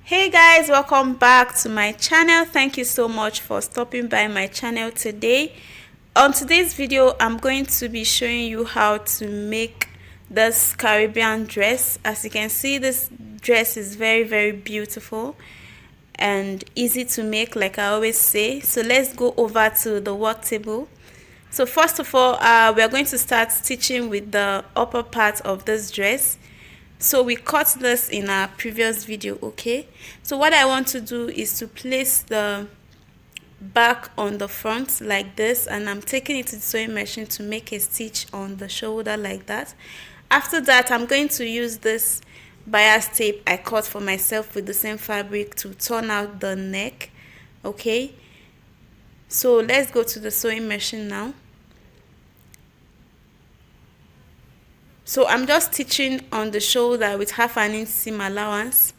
Hey guys, welcome back to my channel. Thank you so much for stopping by my channel today. On today's video, I'm going to be showing you how to make this Caribbean dress. As you can see, this dress is very beautiful and easy to make, like I always say. So let's go over to the work table. So first of all, we are going to start stitching with the upper part of this dress. So we cut this in our previous video, okay? So what I want to do is to place the back on the front like this, and I'm taking it to the sewing machine to make a stitch on the shoulder like that. After that, I'm going to use this bias tape I cut for myself with the same fabric to turn out the neck, okay? So let's go to the sewing machine now. So I'm just stitching on the shoulder with 1/2 inch seam allowance.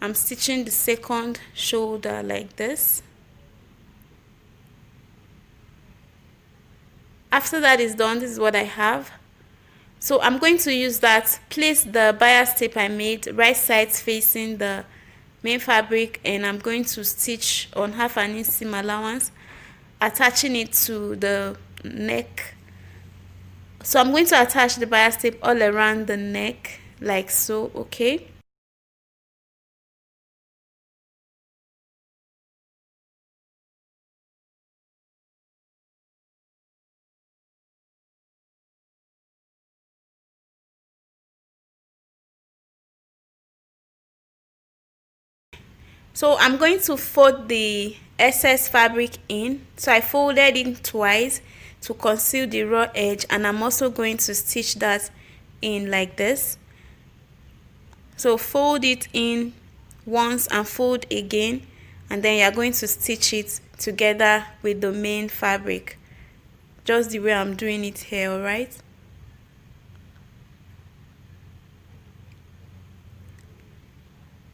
I'm stitching the second shoulder like this. After that is done, this is what I have. So I'm going to use that, place the bias tape I made right sides facing the main fabric, and I'm going to stitch on 1/2 inch seam allowance, attaching it to the neck. So I'm going to attach the bias tape all around the neck like so, okay? So I'm going to fold the excess fabric in. So I folded it twice to conceal the raw edge, and I'm also going to stitch that in like this. So fold it in once and fold again, and then you're going to stitch it together with the main fabric, just the way I'm doing it here, all right?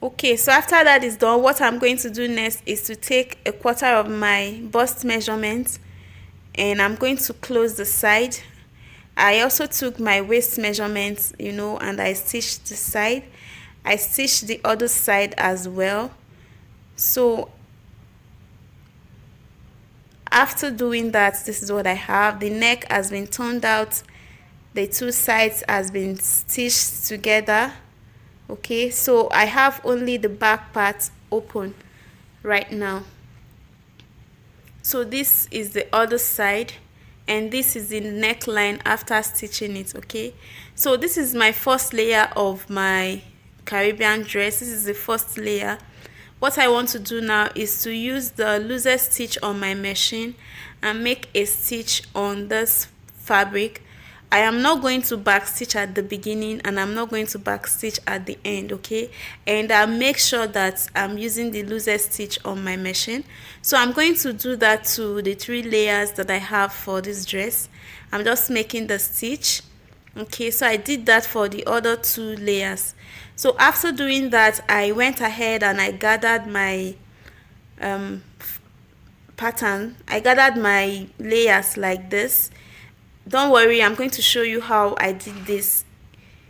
Okay, so after that is done, what I'm going to do next is to take 1/4 of my bust measurement, and I'm going to close the side. I also took my waist measurements, and I stitched the side. I stitched the other side as well. So after doing that, this is what I have. The neck has been turned out, the two sides has been stitched together. Okay, so I have only the back part open right now. So this is the other side, and this is the neckline after stitching it, okay? So this is my first layer of my Caribbean dress. This is the first layer. What I want to do now is to use the loosest stitch on my machine and make a stitch on this fabric. I am not going to back stitch at the beginning, and I'm not going to back stitch at the end, okay? And I'll make sure that I'm using the loosest stitch on my machine. So I'm going to do that to the 3 layers that I have for this dress. I'm just making the stitch, okay? So I did that for the other 2 layers. So after doing that, I went ahead and I gathered my pattern. I gathered my layers like this. Don't worry, I'm going to show you how I did this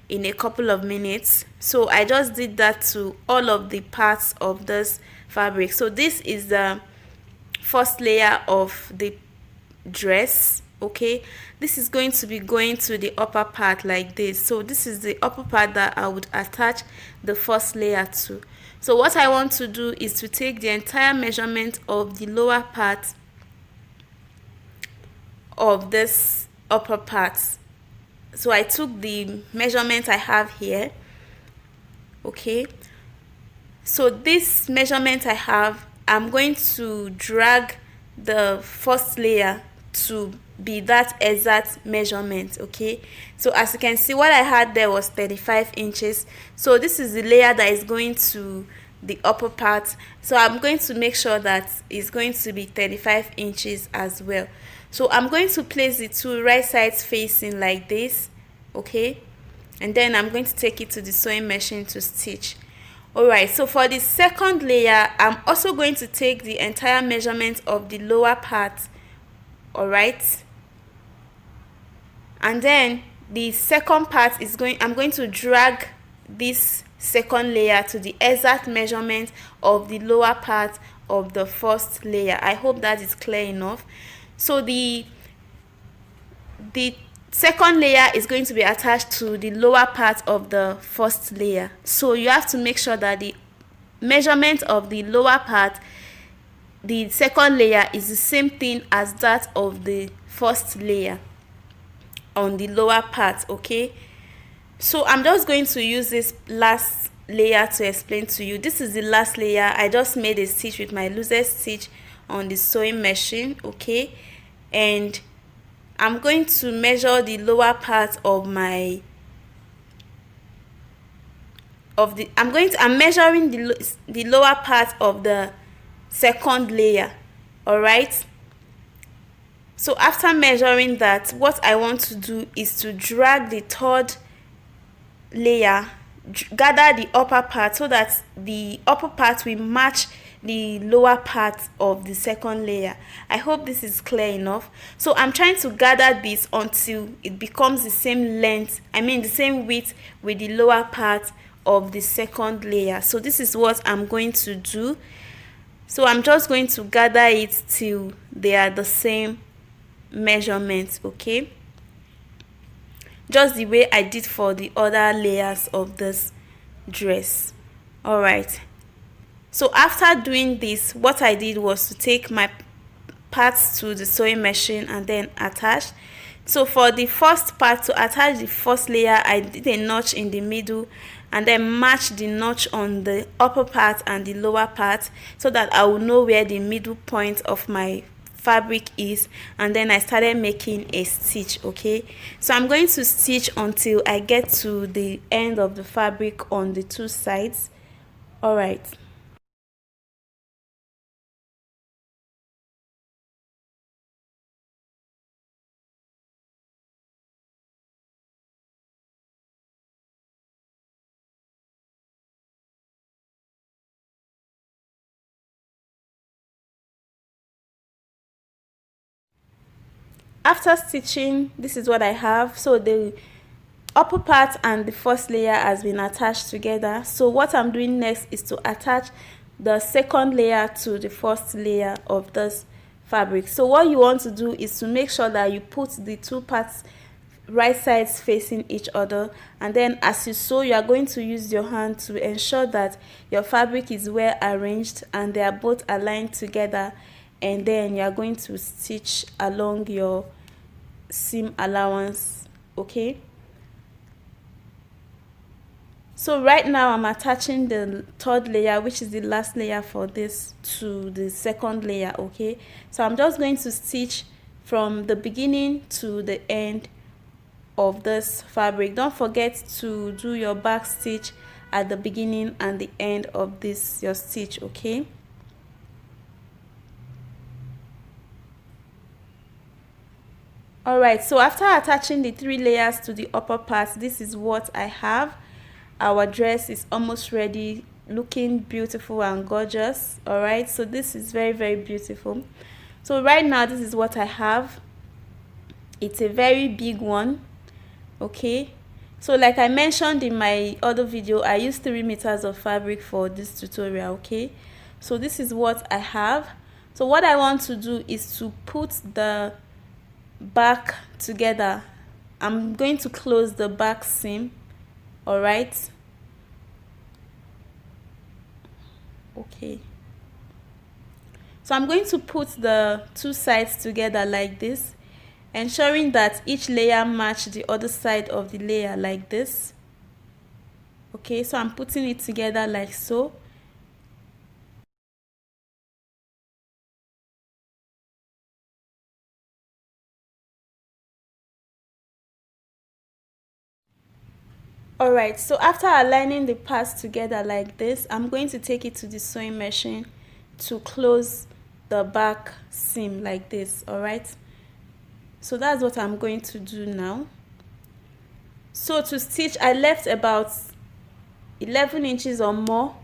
in a couple of minutes. So I just did that to all of the parts of this fabric. So this is the first layer of the dress, okay? This is going to be going to the upper part like this. So this is the upper part that I would attach the first layer to. So what I want to do is to take the entire measurement of the lower part of this upper part. So I took the measurement I have here, okay? So this measurement I have, I'm going to drag the first layer to be that exact measurement, okay? So as you can see, what I had there was 35 inches. So this is the layer that is going to the upper part. So I'm going to make sure that it's going to be 35 inches as well. So I'm going to place the 2 right sides facing like this, okay? And then I'm going to take it to the sewing machine to stitch. Alright, so for the second layer, I'm also going to take the entire measurement of the lower part, alright? And then the second part is I'm going to drag this second layer to the exact measurement of the lower part of the first layer. I hope that is clear enough. So the second layer is going to be attached to the lower part of the first layer. So you have to make sure that the measurement of the lower part, the second layer, is the same thing as that of the first layer on the lower part. Okay, so I'm just going to use this last layer to explain to you. This is the last layer. I just made a stitch with my loosest stitch on the sewing machine. Okay, and I'm going to measure the lower part of my I'm measuring the lower part of the second layer. All right, so after measuring that, what I want to do is to drag the third layer, gather the upper part so that the upper part will match the lower part of the second layer. I hope this is clear enough. So I'm trying to gather this until it becomes the same length, the same width with the lower part of the second layer. So this is what I'm going to do. So I'm just going to gather it till they are the same measurements. Okay, just the way I did for the other layers of this dress. All right, so after doing this, what I did was to take my parts to the sewing machine and then attach. So for the first part, to attach the first layer, I did a notch in the middle and then match the notch on the upper part and the lower part so that I will know where the middle point of my fabric is, and then I started making a stitch. Okay, so I'm going to stitch until I get to the end of the fabric on the two sides. All right, after stitching, this is what I have. So the upper part and the first layer has been attached together. So what I'm doing next is to attach the second layer to the first layer of this fabric. So what you want to do is to make sure that you put the two parts right sides facing each other, and then as you sew, you are going to use your hand to ensure that your fabric is well arranged and they are both aligned together, and then you are going to stitch along your seam allowance. Okay, so right now I'm attaching the third layer, which is the last layer for this, to the second layer. Okay, so I'm just going to stitch from the beginning to the end of this fabric. Don't forget to do your back stitch at the beginning and the end of this your stitch. Okay, all right, so after attaching the 3 layers to the upper part, this is what I have. Our dress is almost ready, looking beautiful and gorgeous. All right, so this is very, very beautiful. So right now, this is what I have. It's a very big one. Okay, so like I mentioned in my other video, I used 3 meters of fabric for this tutorial. Okay, so this is what I have. So what I want to do is to put the back together. I'm going to close the back seam. All right, okay, so I'm going to put the two sides together like this, ensuring that each layer match the other side of the layer like this. Okay, so I'm putting it together like so. Alright, so after aligning the parts together like this, I'm going to take it to the sewing machine to close the back seam like this. Alright, so that's what I'm going to do now. So to stitch, I left about 11 inches or more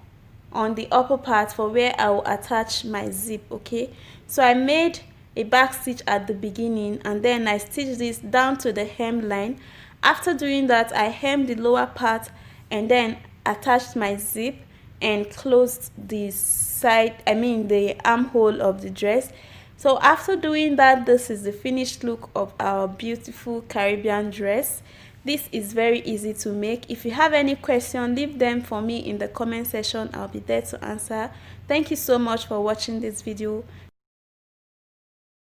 on the upper part for where I will attach my zip. Okay, so I made a back stitch at the beginning and then I stitched this down to the hem line. After doing that, I hemmed the lower part and then attached my zip and closed the side, the armhole of the dress. So after doing that, this is the finished look of our beautiful Caribbean dress. This is very easy to make. If you have any question, leave them for me in the comment section. I'll be there to answer. Thank you so much for watching this video.